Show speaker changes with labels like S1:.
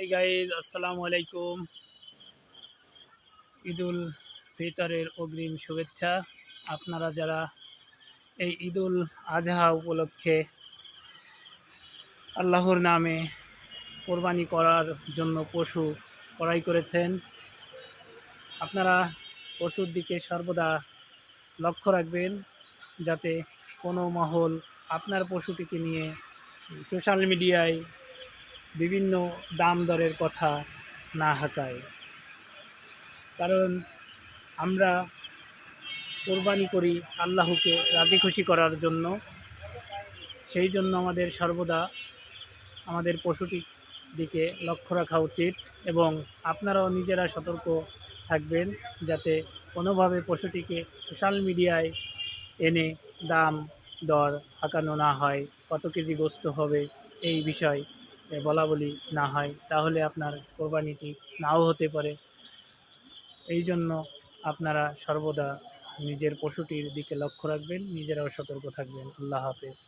S1: এই গাইজ আসসালামু আলাইকুম। ঈদুল ফিতরের অগ্রিম শুভেচ্ছা। আপনারা যারা এই ঈদুল আজহা উপলক্ষে আল্লাহর নামে কোরবানি করার জন্য পশু ক্রয় করেছেন, আপনারা পশুর দিকে সর্বদা লক্ষ্য রাখবেন যাতে কোনো মহল আপনার পশুটিকে নিয়ে সোশ্যাল মিডিয়ায় বিভিন্ন দাম দরের কথা না হাঁকায়। কারণ আমরা কোরবানি করি আল্লাহকে রাজি খুশি করার জন্য। সেই জন্য আমাদের সর্বদা আমাদের পশুটির দিকে লক্ষ্য রাখা উচিত এবং আপনারাও নিজেরা সতর্ক থাকবেন যাতে কোনোভাবে পশুটিকে সোশ্যাল মিডিয়ায় এনে দাম দর হাঁকানো না হয়, কত কেজি গোস্ত হবে এই বিষয় বলা বলি না হয়, তাহলে আপনার কোরবানিটি নাও হতে পারে। এই জন্য আপনারা সর্বদা নিজের পশুটির দিকে লক্ষ্য রাখবেন, নিজেরাও সতর্ক থাকবেন। আল্লাহ হাফেজ।